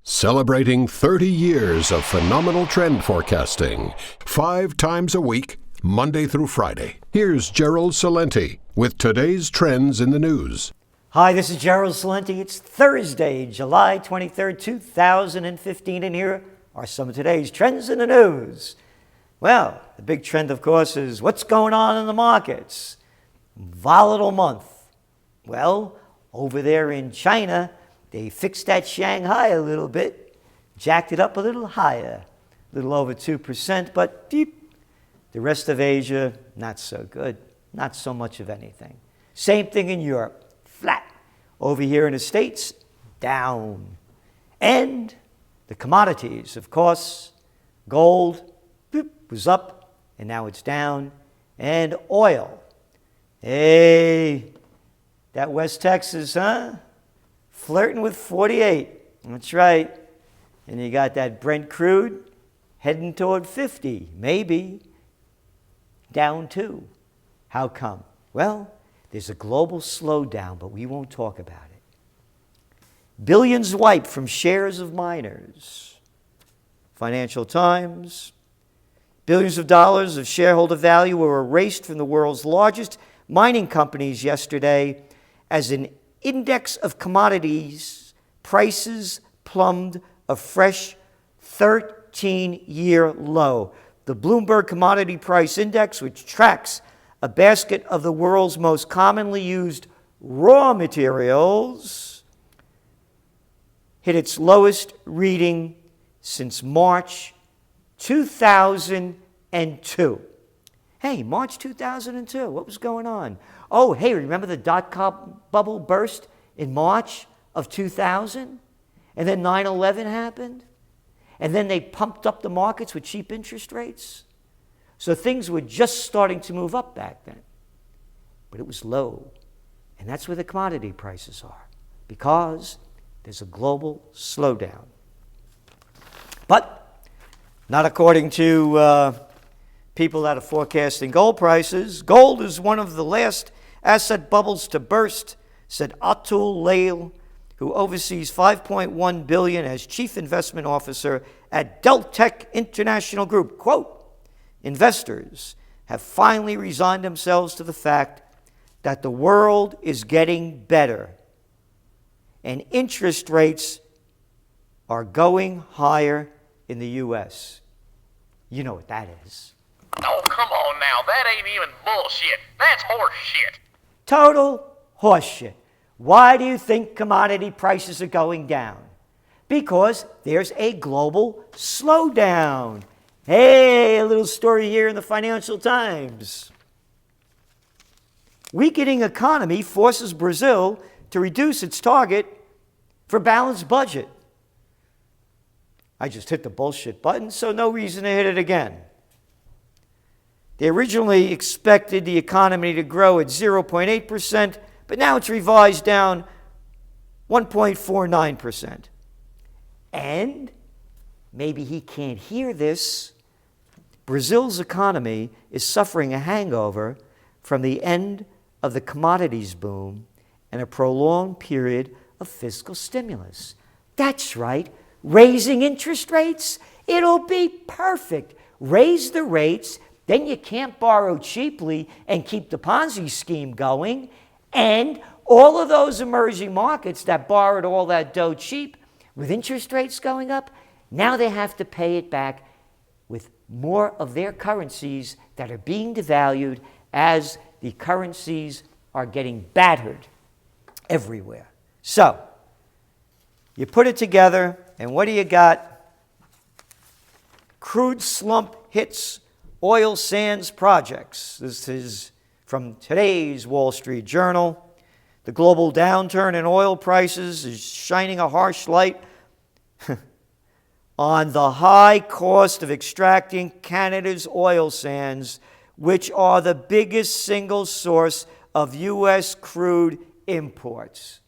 Celebrating 30 years of phenomenal trend forecasting, 5 times a week, Monday through Friday. Here's Gerald Celente with today's trends in the news. Hi, this is Gerald Celente. It's Thursday, July 23rd, 2015, and here are some of today's trends in the news. Well, the big trend, of course, is what's going on in the markets. Volatile month. Well, over there in China, they fixed that Shanghai a little bit, jacked it up a little higher, a little over 2%, but deep. The rest of Asia, not so good, not so much of anything. Same thing in Europe, flat. Over here in the States, down. And the commodities, of course, gold was up, and now it's down. And oil. Hey, that West Texas, huh? Flirting with 48. That's right. And you got that Brent crude heading toward 50, maybe. Down too. How come? Well, there's a global slowdown, but we won't talk about it. Billions wiped from shares of miners. Financial Times. Billions of dollars of shareholder value were erased from the world's largest mining companies yesterday as an index of commodities prices plumbed a fresh 13-year low. The Bloomberg Commodity Price Index, which tracks a basket of the world's most commonly used raw materials, hit its lowest reading since March 2002. Hey, March 2002, what was going on? Oh, hey, remember the dot-com bubble burst in March of 2000? And then 9/11 happened? And then they pumped up the markets with cheap interest rates? So things were just starting to move up back then. But it was low. And that's where the commodity prices are, because there's a global slowdown. But not according to people that are forecasting gold prices. Gold is one of the last asset bubbles to burst, said Atul Lal, who oversees $5.1 billion as chief investment officer at Deltec International Group. Quote, investors have finally resigned themselves to the fact that the world is getting better and interest rates are going higher in the U.S. You know what that is. Oh, come on now. That ain't even bullshit. That's horse shit. Total horseshit. Why do you think commodity prices are going down? Because there's a global slowdown. Hey, a little story here in the Financial Times. Weakening economy forces Brazil to reduce its target for balanced budget. I just hit the bullshit button, so no reason to hit it again. They originally expected the economy to grow at 0.8%, but now it's revised down 1.49%. And maybe he can't hear this. Brazil's economy is suffering a hangover from the end of the commodities boom and a prolonged period of fiscal stimulus. That's right, raising interest rates. It'll be perfect. Raise the rates. Then you can't borrow cheaply and keep the Ponzi scheme going. And all of those emerging markets that borrowed all that dough cheap, with interest rates going up, now they have to pay it back with more of their currencies that are being devalued as the currencies are getting battered everywhere. So, you put it together, and what do you got? Crude slump hits oil sands projects. This is from today's Wall Street Journal. The global downturn in oil prices is shining a harsh light on the high cost of extracting Canada's oil sands, which are the biggest single source of U.S. crude imports.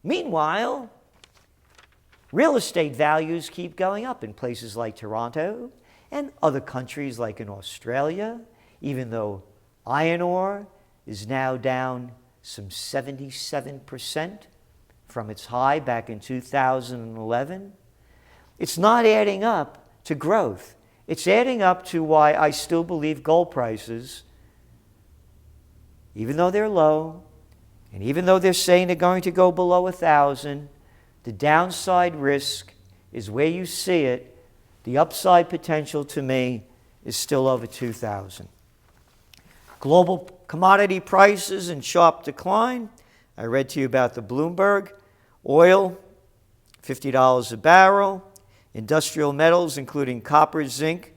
Meanwhile, real estate values keep going up in places like Toronto and other countries like in Australia, even though iron ore is now down some 77% from its high back in 2011. It's not adding up to growth. It's adding up to why I still believe gold prices, even though they're low, and even though they're saying they're going to go below 1,000, the downside risk is where you see it. The upside potential to me is still over 2,000. Global commodity prices in sharp decline. I read to you about the Bloomberg. Oil, $50 a barrel. Industrial metals, including copper, zinc,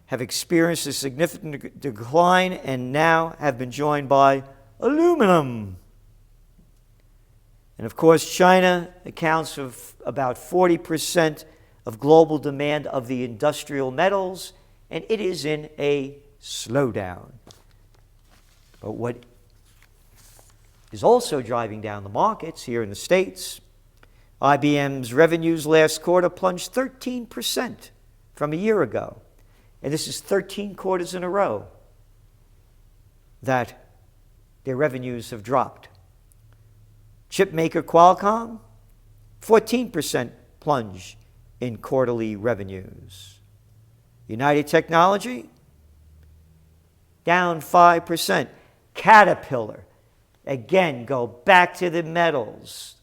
have experienced a significant decline and now have been joined by aluminum. And of course, China accounts for about 40% of global demand of the industrial metals, and it is in a slowdown. But what is also driving down the markets here in the States, IBM's revenues last quarter plunged 13% from a year ago. And this is 13 quarters in a row that their revenues have dropped. Chip maker Qualcomm, 14% plunge in quarterly revenues. United Technology, down 5%. Caterpillar, again, go back to the metals.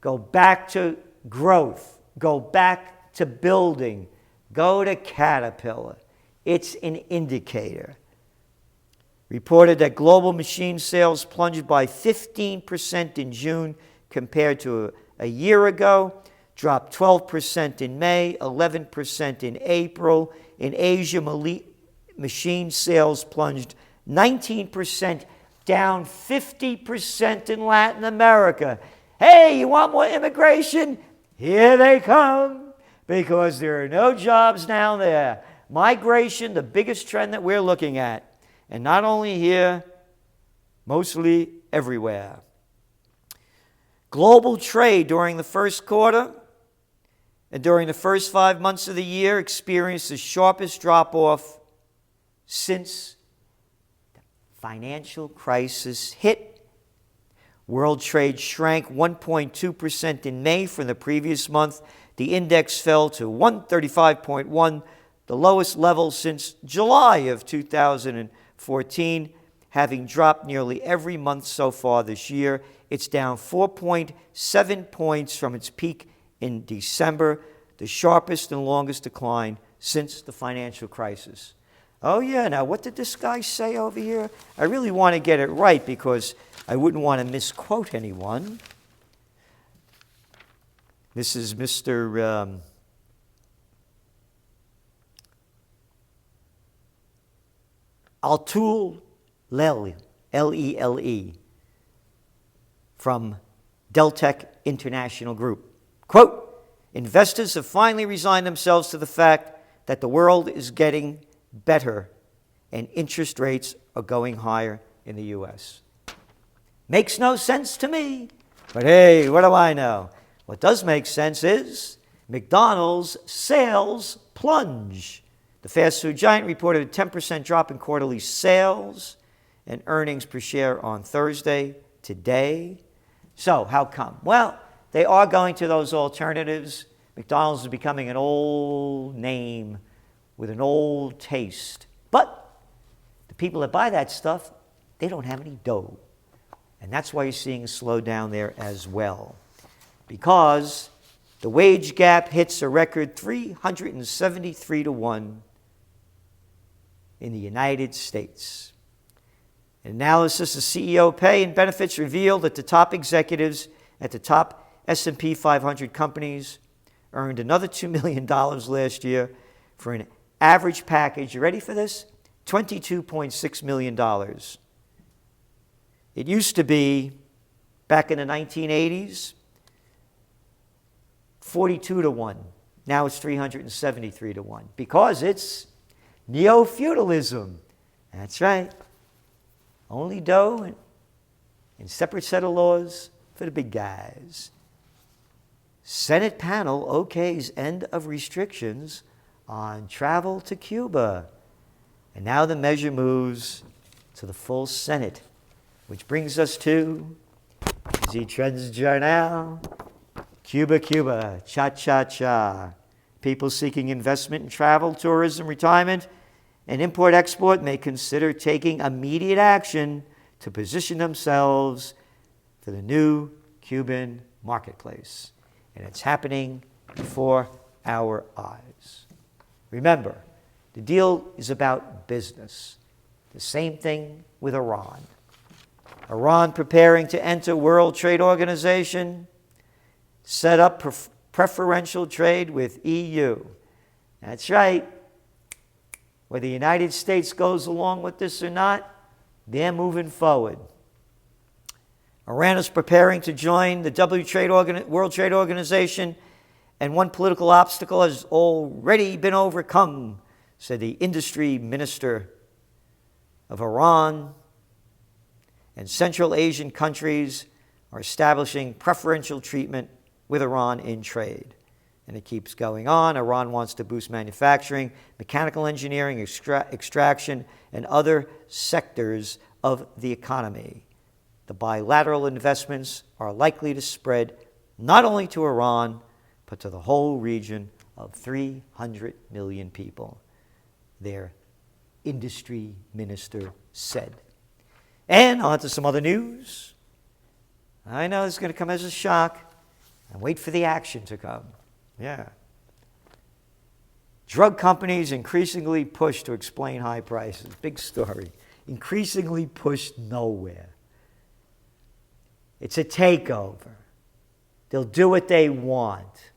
Go back to growth. Go back to building. Go to Caterpillar. It's an indicator. Reported that global machine sales plunged by 15% in June compared to a year ago, dropped 12% in May, 11% in April. In Asia, machine sales plunged 19%, down 50% in Latin America. Hey, you want more immigration? Here they come, because there are no jobs down there. Migration, the biggest trend that we're looking at. And not only here, mostly everywhere. Global trade during the first quarter and during the first 5 months of the year experienced the sharpest drop-off since the financial crisis hit. World trade shrank 1.2% in May from the previous month. The index fell to 135.1, the lowest level since July of 2014, having dropped nearly every month so far this year. It's down 4.7 points from its peak in December, the sharpest and longest decline since the financial crisis. Oh yeah, now what did this guy say over here? I really want to get it right because I wouldn't want to misquote anyone. This is Mr. Atul Lele, L-E-L-E, from Deltec International Group. Quote, investors have finally resigned themselves to the fact that the world is getting better and interest rates are going higher in the U.S. Makes no sense to me, but hey, what do I know? What does make sense is McDonald's sales plunge. The fast food giant reported a 10% drop in quarterly sales and earnings per share on Thursday, today. So how come? Well, they are going to those alternatives. McDonald's is becoming an old name with an old taste. But the people that buy that stuff, they don't have any dough. And that's why you're seeing a slowdown there as well. Because the wage gap hits a record 373 to 1 in the United States. An analysis of CEO pay and benefits revealed that the top executives at the top S&P 500 companies earned another $2 million last year for an average package, you ready for this? $22.6 million. It used to be, back in the 1980s, 42 to 1. Now it's 373 to 1 because it's neo-feudalism. That's right. Only dough and separate set of laws for the big guys. Senate panel okays end of restrictions on travel to Cuba. And now the measure moves to the full Senate, which brings us to the TrendsJournal. Cuba, Cuba, cha-cha-cha. People seeking investment in travel, tourism, retirement, and import-export may consider taking immediate action to position themselves for the new Cuban marketplace. And it's happening before our eyes. Remember, the deal is about business. The same thing with Iran. Iran preparing to enter World Trade Organization, set up preferential trade with EU. That's right. Whether the United States goes along with this or not, they're moving forward. Iran is preparing to join the World Trade Organization, and one political obstacle has already been overcome, said the industry minister of Iran. And Central Asian countries are establishing preferential treatment with Iran in trade. And it keeps going on. Iran wants to boost manufacturing, mechanical engineering, extraction, and other sectors of the economy. The bilateral investments are likely to spread not only to Iran, but to the whole region of 300 million people, their industry minister said. And on to some other news. I know it's going to come as a shock. And wait for the action to come. Yeah. Drug companies increasingly push to explain high prices. Big story. Increasingly pushed nowhere. It's a takeover. They'll do what they want.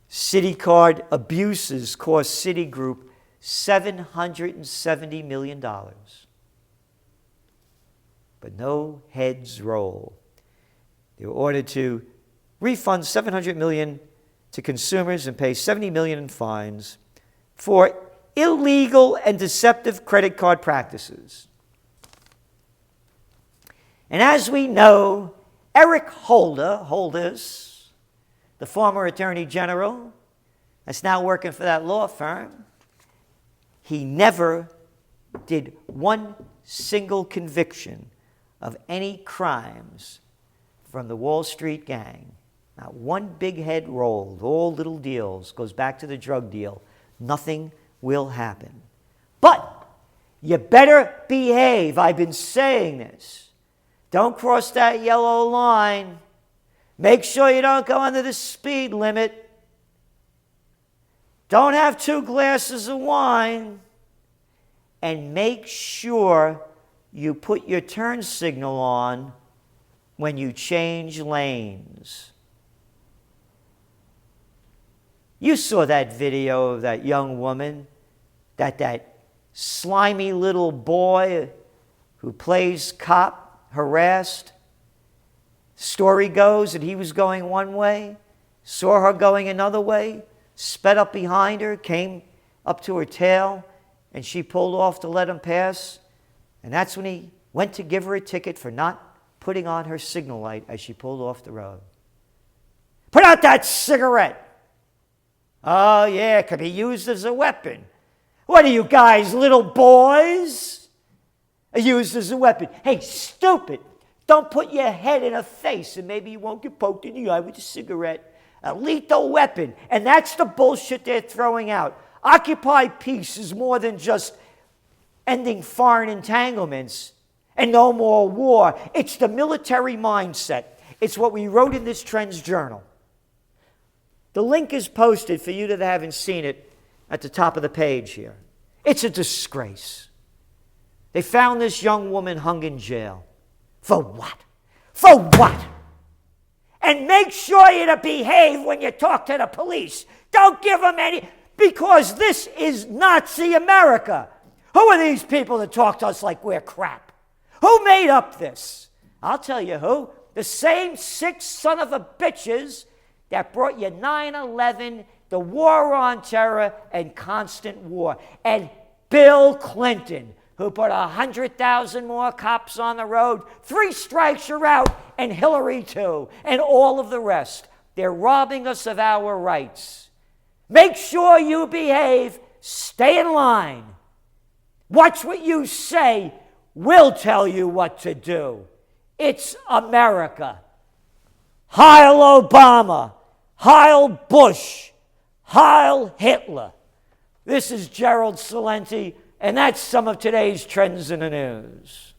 Citicorp abuses cost Citigroup $770 million. But no heads roll. They were ordered to refund $700 million to consumers and pay $70 million in fines for illegal and deceptive credit card practices. And as we know, Eric Holders, the former Attorney General, that's now working for that law firm, he never did one single conviction of any crimes from the Wall Street gang. Not one big head rolled, all little deals, goes back to the drug deal. Nothing will happen. But you better behave. I've been saying this. Don't cross that yellow line. Make sure you don't go under the speed limit. Don't have 2 glasses of wine. And make sure you put your turn signal on when you change lanes. You saw that video of that young woman, that slimy little boy who plays cop, harassed. Story goes that he was going one way, saw her going another way, sped up behind her, came up to her tail, and she pulled off to let him pass. And that's when he went to give her a ticket for not putting on her signal light as she pulled off the road. Put out that cigarette! Oh, yeah, it could be used as a weapon. What are you guys, little boys? Used as a weapon. Hey, stupid! Don't put your head in a face and maybe you won't get poked in the eye with a cigarette. A lethal weapon. And that's the bullshit they're throwing out. Occupy peace is more than just ending foreign entanglements and no more war. It's the military mindset. It's what we wrote in this TrendsJournal. The link is posted for you that haven't seen it at the top of the page here. It's a disgrace. They found this young woman hung in jail. For what? For what? And make sure you to behave when you talk to the police. Don't give them any, because this is Nazi America. Who are these people that talk to us like we're crap? Who made up this? I'll tell you who. The same 6 son of a bitches that brought you 9/11, the war on terror, and constant war. And Bill Clinton, who put 100,000 more cops on the road, 3 strikes you're out, and Hillary too, and all of the rest. They're robbing us of our rights. Make sure you behave. Stay in line. Watch what you say. We'll tell you what to do. It's America. Heil Obama. Heil Bush. Heil Hitler. This is Gerald Celente, and that's some of today's trends in the news.